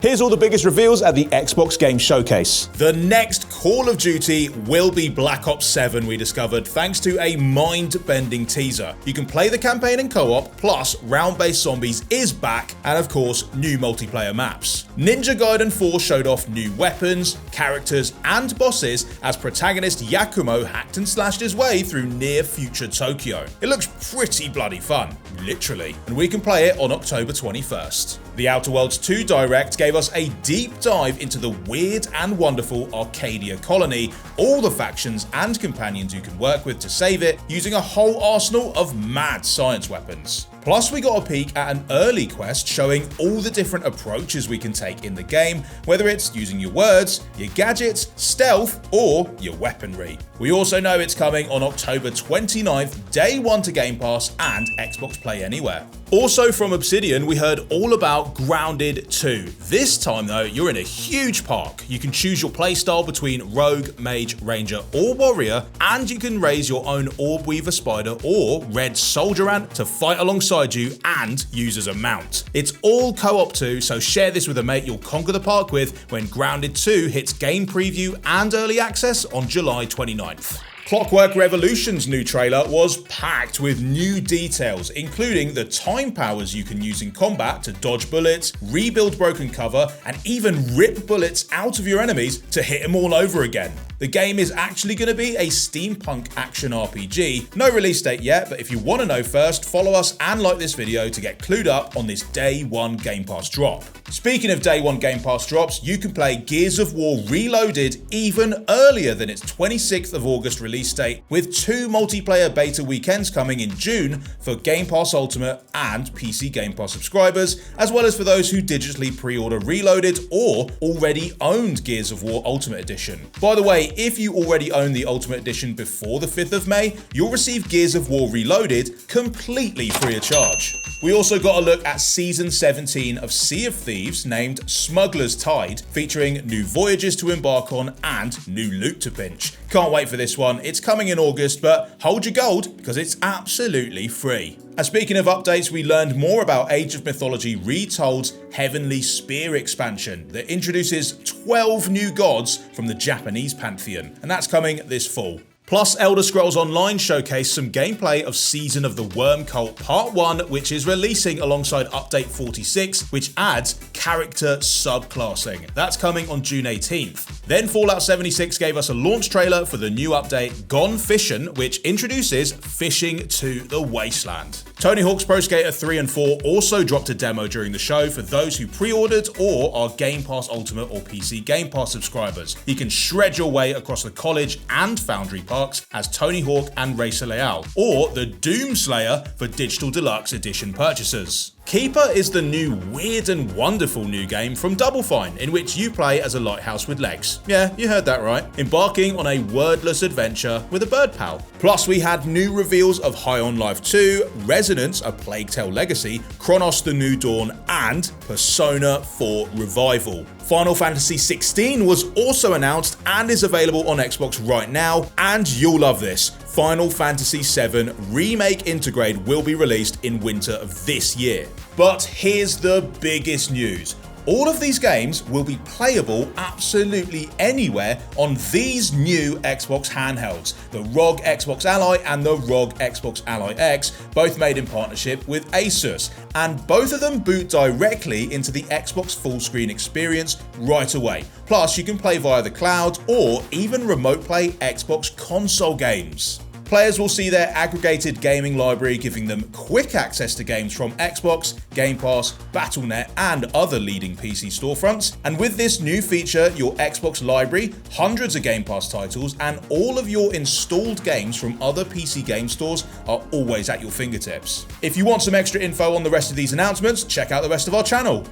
Here's all the biggest reveals at the Xbox Game Showcase. The next Call of Duty will be Black Ops 7, we discovered, thanks to a mind-bending teaser. You can play the campaign in co-op, plus round-based zombies is back, and of course, new multiplayer maps. Ninja Gaiden 4 showed off new weapons, characters, and bosses as protagonist Yakumo hacked and slashed his way through near-future Tokyo. It looks pretty bloody fun, literally, and we can play it on October 21st. The Outer Worlds 2 Direct gave us a deep dive into the weird and wonderful Arcadia colony, all the factions and companions you can work with to save it, using a whole arsenal of mad science weapons. Plus, we got a peek at an early quest showing all the different approaches we can take in the game, whether it's using your words, your gadgets, stealth, or your weaponry. We also know it's coming on October 29th, day 1 to Game Pass and Xbox Play Anywhere. Also from Obsidian, we heard all about Grounded 2. This time though, you're in a huge park. You can choose your playstyle between Rogue, Mage, Ranger, or Warrior, and you can raise your own Orb Weaver Spider or Red Soldier Ant to fight alongside you and use as a mount. It's all co-op too, so share this with a mate you'll conquer the park with when Grounded 2 hits game preview and early access on July 29th. Clockwork Revolution's new trailer was packed with new details, including the time powers you can use in combat to dodge bullets, rebuild broken cover, and even rip bullets out of your enemies to hit them all over again. The game is actually going to be a steampunk action RPG. No release date yet, but if you want to know first, follow us and like this video to get clued up on this Day 1 Game Pass drop. Speaking of Day 1 Game Pass drops, you can play Gears of War Reloaded even earlier than its 26th of August release date, with 2 multiplayer beta weekends coming in June for Game Pass Ultimate and PC Game Pass subscribers, as well as for those who digitally pre-order Reloaded or already owned Gears of War Ultimate Edition. By the way, if you already own the Ultimate Edition before the 5th of May, you'll receive Gears of War Reloaded completely free of charge. We also got a look at Season 17 of Sea of Thieves named Smuggler's Tide, featuring new voyages to embark on and new loot to pinch. Can't wait for this one. It's coming in August, but hold your gold because it's absolutely free. And speaking of updates, we learned more about Age of Mythology Retold's Heavenly Spear expansion that introduces 12 new gods from the Japanese pantheon, and that's coming this fall. Plus, Elder Scrolls Online showcased some gameplay of Season of the Worm Cult Part 1, which is releasing alongside Update 46, which adds character subclassing. That's coming on June 18th. Then Fallout 76 gave us a launch trailer for the new update Gone Fishin', which introduces fishing to the wasteland. Tony Hawk's Pro Skater 3 and 4 also dropped a demo during the show for those who pre-ordered or are Game Pass Ultimate or PC Game Pass subscribers. You can shred your way across the College and Foundry Parks as Tony Hawk and Racer Leal, or the Doomslayer for Digital Deluxe Edition purchasers. Keeper is the new weird and wonderful new game from Double Fine, in which you play as a lighthouse with legs. Yeah, you heard that right. Embarking on a wordless adventure with a bird pal. Plus, we had new reveals of High on Life 2, Resonance, A Plague Tale Legacy, Chronos The New Dawn, and Persona 4 Revival. Final Fantasy XVI was also announced and is available on Xbox right now, and you'll love this. Final Fantasy VII Remake Intergrade will be released in winter of this year. But here's the biggest news. All of these games will be playable absolutely anywhere on these new Xbox handhelds, the ROG Xbox Ally and the ROG Xbox Ally X, both made in partnership with Asus, and both of them boot directly into the Xbox full screen experience right away. Plus, you can play via the cloud or even remote play Xbox console games. Players will see their aggregated gaming library, giving them quick access to games from Xbox, Game Pass, Battle.net, and other leading PC storefronts. And with this new feature, your Xbox library, hundreds of Game Pass titles, and all of your installed games from other PC game stores are always at your fingertips. If you want some extra info on the rest of these announcements, check out the rest of our channel.